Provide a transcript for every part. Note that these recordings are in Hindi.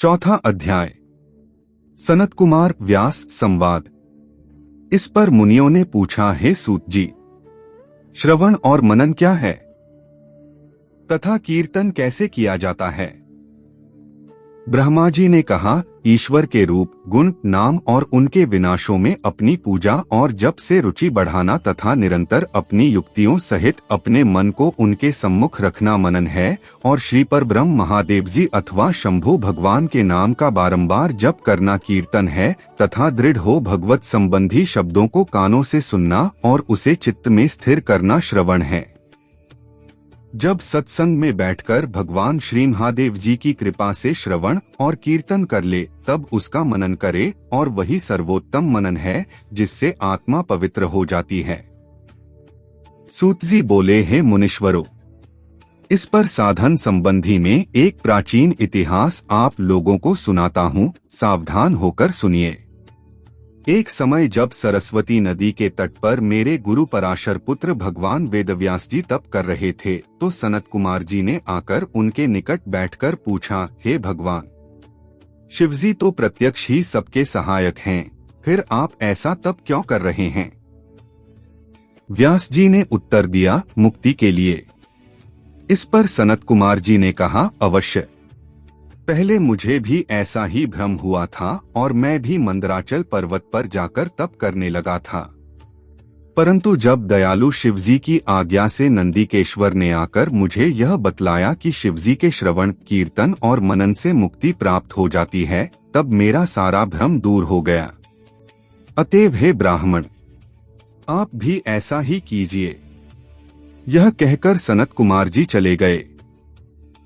चौथा अध्याय। सनत कुमार व्यास संवाद। इस पर मुनियों ने पूछा, हे सूत जी, श्रवण और मनन क्या है तथा कीर्तन कैसे किया जाता है? ब्रह्मा जी ने कहा, ईश्वर के रूप, गुण, नाम और उनके विनाशों में अपनी पूजा और जप से रुचि बढ़ाना तथा निरंतर अपनी युक्तियों सहित अपने मन को उनके सम्मुख रखना मनन है, और श्री परब्रह्म महादेव जी अथवा शंभु भगवान के नाम का बारंबार जप करना कीर्तन है, तथा दृढ़ हो भगवत संबंधी शब्दों को कानों से सुनना और उसे चित्त में स्थिर करना श्रवण है। जब सत्संग में बैठकर भगवान श्री महादेव जी की कृपा से श्रवण और कीर्तन कर ले, तब उसका मनन करे, और वही सर्वोत्तम मनन है जिससे आत्मा पवित्र हो जाती है। सूत जी बोले, हे मुनीश्वरों, इस पर साधन संबंधी में एक प्राचीन इतिहास आप लोगों को सुनाता हूँ, सावधान होकर सुनिए। एक समय जब सरस्वती नदी के तट पर मेरे गुरु पराशर पुत्र भगवान वेदव्यास जी तप कर रहे थे, तो सनत कुमार जी ने आकर उनके निकट बैठकर पूछा, हे भगवान, शिवजी तो प्रत्यक्ष ही सबके सहायक हैं, फिर आप ऐसा तप क्यों कर रहे हैं? व्यास जी ने उत्तर दिया, मुक्ति के लिए। इस पर सनत कुमार जी ने कहा, अवश्य, पहले मुझे भी ऐसा ही भ्रम हुआ था और मैं भी मंदराचल पर्वत पर जाकर तप करने लगा था, परंतु जब दयालु शिवजी की आज्ञा से नंदीकेश्वर ने आकर मुझे यह बतलाया कि शिवजी के श्रवण, कीर्तन और मनन से मुक्ति प्राप्त हो जाती है, तब मेरा सारा भ्रम दूर हो गया। अतएव हे ब्राह्मण, आप भी ऐसा ही कीजिए। यह कहकर सनत कुमार जी चले गए।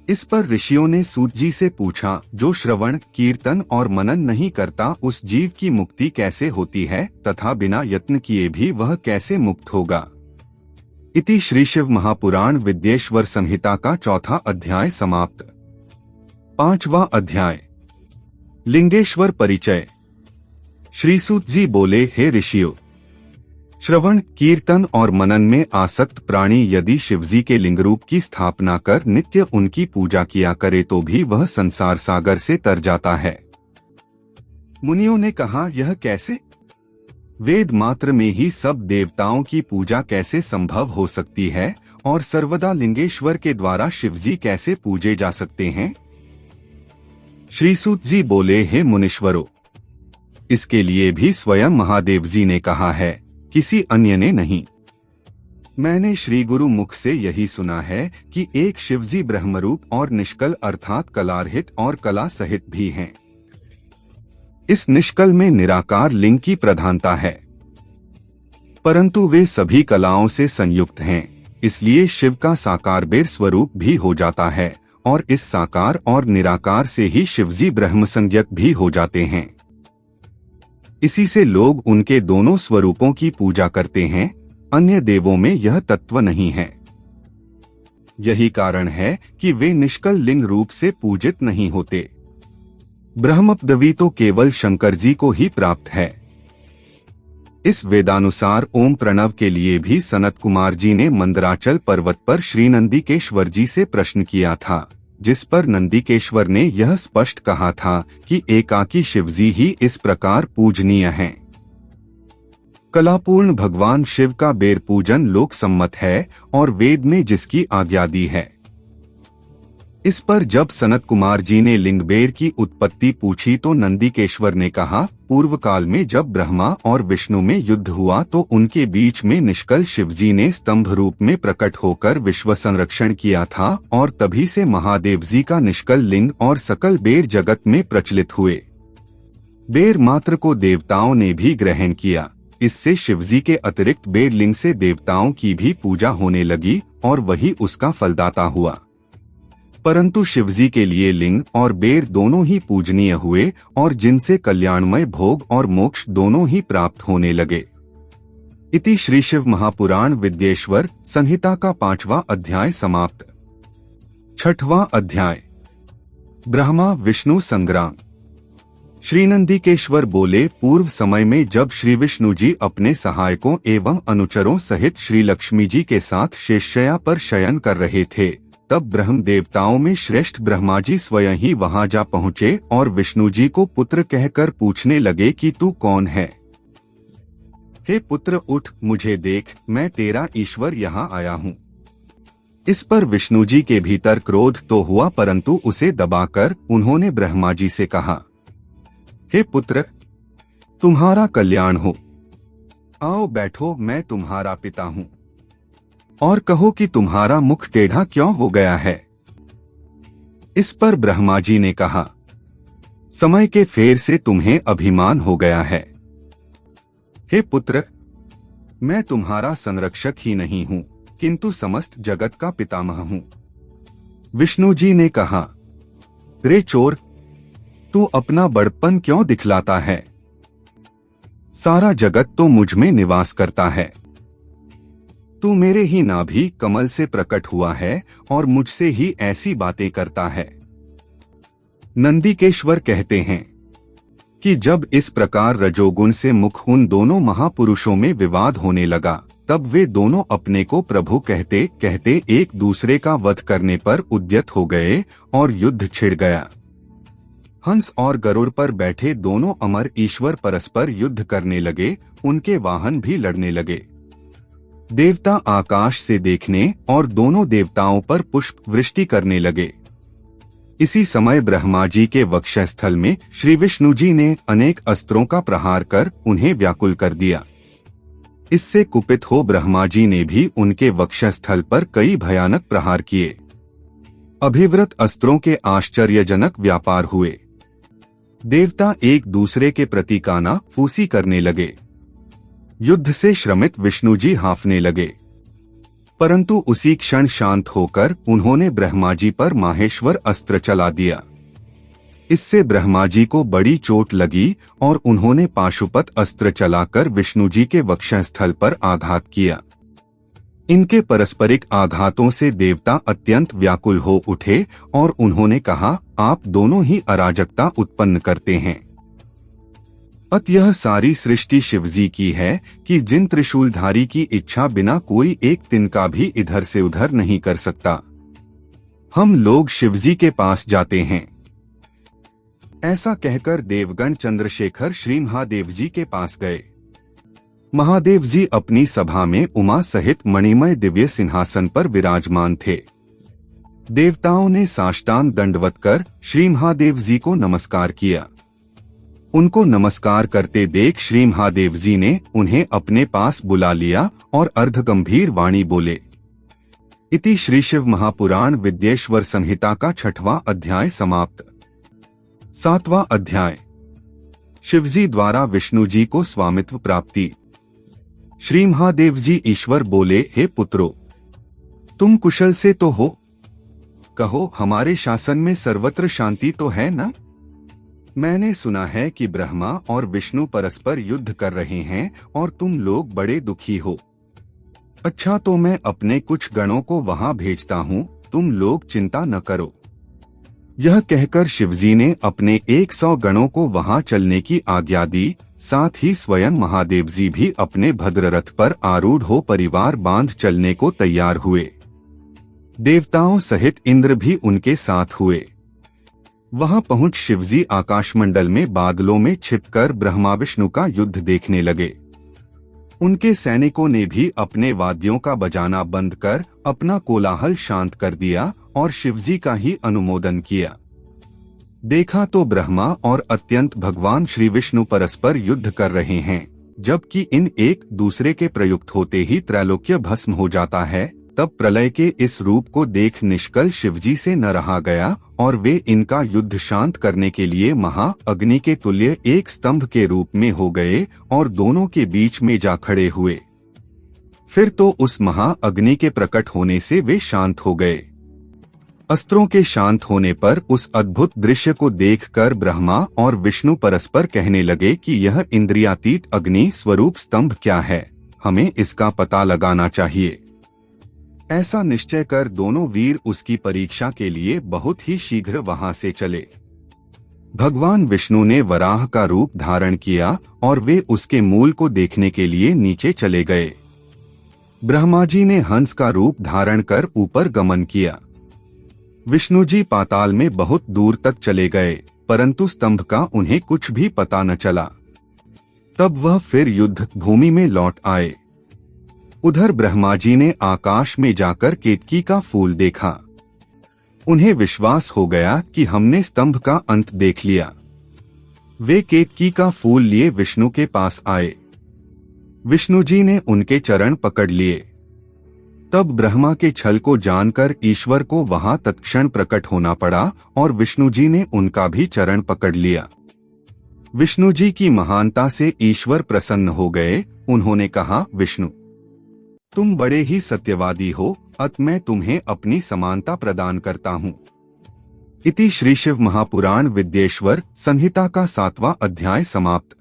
इस पर ऋषियों ने सूत जी से पूछा, जो श्रवण, कीर्तन और मनन नहीं करता उस जीव की मुक्ति कैसे होती है तथा बिना यत्न किए भी वह कैसे मुक्त होगा? इति श्री शिव महापुराण विद्येश्वर संहिता का चौथा अध्याय समाप्त। पांचवा अध्याय। लिंगेश्वर परिचय। श्री सूत जी बोले, हे ऋषियों, श्रवण, कीर्तन और मनन में आसक्त प्राणी यदि शिवजी के लिंग रूप की स्थापना कर नित्य उनकी पूजा किया करे तो भी वह संसार सागर से तर जाता है। मुनियों ने कहा, यह कैसे? वेद मात्र में ही सब देवताओं की पूजा कैसे संभव हो सकती है और सर्वदा लिंगेश्वर के द्वारा शिवजी कैसे पूजे जा सकते हैं? श्री सूत जी बोले, हे मुनीश्वरों, इसके लिए भी स्वयं महादेव जी ने कहा है, किसी अन्य ने नहीं। मैंने श्री गुरु मुख से यही सुना है कि एक शिवजी ब्रह्मरूप और निष्कल अर्थात कलारहित और कला सहित भी हैं। इस निष्कल में निराकार लिंग की प्रधानता है, परंतु वे सभी कलाओं से संयुक्त हैं, इसलिए शिव का साकार बेर स्वरूप भी हो जाता है, और इस साकार और निराकार से ही शिवजी ब्रह्म संज्ञक भी हो जाते हैं। इसी से लोग उनके दोनों स्वरूपों की पूजा करते हैं, अन्य देवों में यह तत्व नहीं है। यही कारण है कि वे निष्कल लिंग रूप से पूजित नहीं होते। ब्रह्म पदवी तो केवल शंकर जी को ही प्राप्त है। इस वेदानुसार ओम प्रणव के लिए भी सनत कुमार जी ने मंदराचल पर्वत पर श्री नंदीकेश्वर जी से प्रश्न किया था, जिस पर नंदीकेश्वर ने यह स्पष्ट कहा था कि एकाकी शिवजी ही इस प्रकार पूजनीय हैं। कलापूर्ण भगवान शिव का बेर पूजन लोक सम्मत है और वेद में जिसकी आज्ञा दी है। इस पर जब सनत कुमार जी ने लिंग बेर की उत्पत्ति पूछी तो नंदीकेश्वर ने कहा, पूर्व काल में जब ब्रह्मा और विष्णु में युद्ध हुआ तो उनके बीच में निष्कल शिवजी ने स्तंभ रूप में प्रकट होकर विश्व संरक्षण किया था, और तभी से महादेव जी का निष्कल लिंग और सकल बेर जगत में प्रचलित हुए। बेर मात्र को देवताओं ने भी ग्रहण किया। इससे शिवजी के अतिरिक्त बेर लिंग से देवताओं की भी पूजा होने लगी और वही उसका फलदाता हुआ। परंतु शिवजी के लिए लिंग और बेर दोनों ही पूजनीय हुए और जिनसे कल्याणमय भोग और मोक्ष दोनों ही प्राप्त होने लगे। इति श्री शिव महापुराण विद्येश्वर संहिता का पांचवा अध्याय समाप्त। छठवां अध्याय। ब्रह्मा विष्णु संग्राम। श्री नंदीकेश्वर बोले, पूर्व समय में जब श्री विष्णु जी अपने सहायकों एवं अनुचरों सहित श्री लक्ष्मी जी के साथ शेषशय्या पर शयन कर रहे थे, तब ब्रह्म देवताओं में श्रेष्ठ ब्रह्मा जी स्वयं ही वहां जा पहुँचे और विष्णु जी को पुत्र कहकर पूछने लगे कि तू कौन है। हे पुत्र उठ, मुझे देख, मैं तेरा ईश्वर यहाँ आया हूँ। इस पर विष्णु जी के भीतर क्रोध तो हुआ, परंतु उसे दबाकर उन्होंने ब्रह्मा जी से कहा, हे पुत्र, तुम्हारा कल्याण हो, आओ बैठो, मैं तुम्हारा पिता हूँ, और कहो कि तुम्हारा मुख टेढ़ा क्यों हो गया है। इस पर ब्रह्मा जी ने कहा, समय के फेर से तुम्हें अभिमान हो गया है। हे पुत्र, मैं तुम्हारा संरक्षक ही नहीं हूँ, किंतु समस्त जगत का पितामह हूँ। विष्णु जी ने कहा, रे चोर, तू अपना बड़पन क्यों दिखलाता है? सारा जगत तो मुझ में निवास करता है। तू मेरे ही नाभि कमल से प्रकट हुआ है और मुझसे ही ऐसी बातें करता है। नंदिकेश्वर कहते हैं कि जब इस प्रकार रजोगुण से मुख उन दोनों महापुरुषों में विवाद होने लगा, तब वे दोनों अपने को प्रभु कहते कहते एक दूसरे का वध करने पर उद्यत हो गए और युद्ध छिड़ गया। हंस और गरुड़ पर बैठे दोनों अमर ईश्वर परस्पर युद्ध करने लगे, उनके वाहन भी लड़ने लगे। देवता आकाश से देखने और दोनों देवताओं पर पुष्प वृष्टि करने लगे। इसी समय ब्रह्मा जी के वक्षस्थल में श्री विष्णु जी ने अनेक अस्त्रों का प्रहार कर उन्हें व्याकुल कर दिया। इससे कुपित हो ब्रह्मा जी ने भी उनके वक्षस्थल पर कई भयानक प्रहार किए। अभिव्रत अस्त्रों के आश्चर्यजनक व्यापार हुए। देवता एक दूसरे के प्रति काना फूसी करने लगे। युद्ध से श्रमित विष्णु जी हांफने लगे, परंतु उसी क्षण शांत होकर उन्होंने ब्रह्मा जी पर माहेश्वर अस्त्र चला दिया। इससे ब्रह्मा जी को बड़ी चोट लगी और उन्होंने पाशुपत अस्त्र चलाकर विष्णु जी के वक्षस्थल पर आघात किया। इनके पारस्परिक आघातों से देवता अत्यंत व्याकुल हो उठे और उन्होंने कहा, आप दोनों ही अराजकता उत्पन्न करते हैं। अतः सारी सृष्टि शिवजी की है कि जिन त्रिशूलधारी की इच्छा बिना कोई एक तिनका भी इधर से उधर नहीं कर सकता। हम लोग शिवजी के पास जाते हैं। ऐसा कहकर देवगण चंद्रशेखर श्री महादेव जी के पास गए। महादेव जी अपनी सभा में उमा सहित मणिमय दिव्य सिंहासन पर विराजमान थे। देवताओं ने साष्टांग दंडवत कर श्री महादेव जी को नमस्कार किया। उनको नमस्कार करते देख श्री महादेव जी ने उन्हें अपने पास बुला लिया और अर्धगंभीर वाणी बोले। इति श्री शिव महापुराण विद्येश्वर संहिता का 6वां अध्याय समाप्त। 7वां अध्याय, शिवजी द्वारा विष्णु जी को स्वामित्व प्राप्ति। श्री महादेव जी ईश्वर बोले, हे पुत्रो, तुम कुशल से तो हो? कहो, हमारे शासन में सर्वत्र शांति तो है न? मैंने सुना है कि ब्रह्मा और विष्णु परस्पर युद्ध कर रहे हैं और तुम लोग बड़े दुखी हो। अच्छा, तो मैं अपने कुछ गणों को वहां भेजता हूँ, तुम लोग चिंता न करो। यह कहकर शिवजी ने अपने 100 गणों को वहां चलने की आज्ञा दी। साथ ही स्वयं महादेव जी भी अपने भद्र रथ पर आरूढ़ हो परिवार बांध चलने को तैयार हुए। देवताओं सहित इंद्र भी उनके साथ हुए। वहां पहुंच शिवजी आकाशमंडल में बादलों में छिपकर ब्रह्मा विष्णु का युद्ध देखने लगे। उनके सैनिकों ने भी अपने वाद्यों का बजाना बंद कर अपना कोलाहल शांत कर दिया और शिवजी का ही अनुमोदन किया। देखा तो ब्रह्मा और अत्यंत भगवान श्री विष्णु परस्पर युद्ध कर रहे हैं, जबकि इन एक दूसरे के प्रयुक्त होते ही त्रैलोक्य भस्म हो जाता है। तब प्रलय के इस रूप को देख निष्कल शिवजी से न रहा गया और वे इनका युद्ध शांत करने के लिए महा अग्नि के तुल्य एक स्तंभ के रूप में हो गए और दोनों के बीच में जा खड़े हुए। फिर तो उस महा अग्नि के प्रकट होने से वे शांत हो गए। अस्त्रों के शांत होने पर उस अद्भुत दृश्य को देखकर ब्रह्मा और विष्णु परस्पर कहने लगे कि यह इंद्रियातीत अग्नि स्वरूप स्तंभ क्या है, हमें इसका पता लगाना चाहिए। ऐसा निश्चय कर दोनों वीर उसकी परीक्षा के लिए बहुत ही शीघ्र वहां से चले। भगवान विष्णु ने वराह का रूप धारण किया और वे उसके मूल को देखने के लिए नीचे चले गए। ब्रह्मा जी ने हंस का रूप धारण कर ऊपर गमन किया। विष्णु जी पाताल में बहुत दूर तक चले गए, परंतु स्तंभ का उन्हें कुछ भी पता न चला। तब वह फिर युद्ध भूमि में लौट आए। उधर ब्रह्मा जी ने आकाश में जाकर केतकी का फूल देखा। उन्हें विश्वास हो गया कि हमने स्तंभ का अंत देख लिया। वे केतकी का फूल लिए विष्णु के पास आए। विष्णु जी ने उनके चरण पकड़ लिए। तब ब्रह्मा के छल को जानकर ईश्वर को वहां तत्क्षण प्रकट होना पड़ा और विष्णु जी ने उनका भी चरण पकड़ लिया। विष्णु जी की महानता से ईश्वर प्रसन्न हो गए। उन्होंने कहा, विष्णु, तुम बड़े ही सत्यवादी हो, अत मैं तुम्हें अपनी समानता प्रदान करता हूँ। इति श्री शिव महापुराण विद्येश्वर संहिता का 7वां अध्याय समाप्त।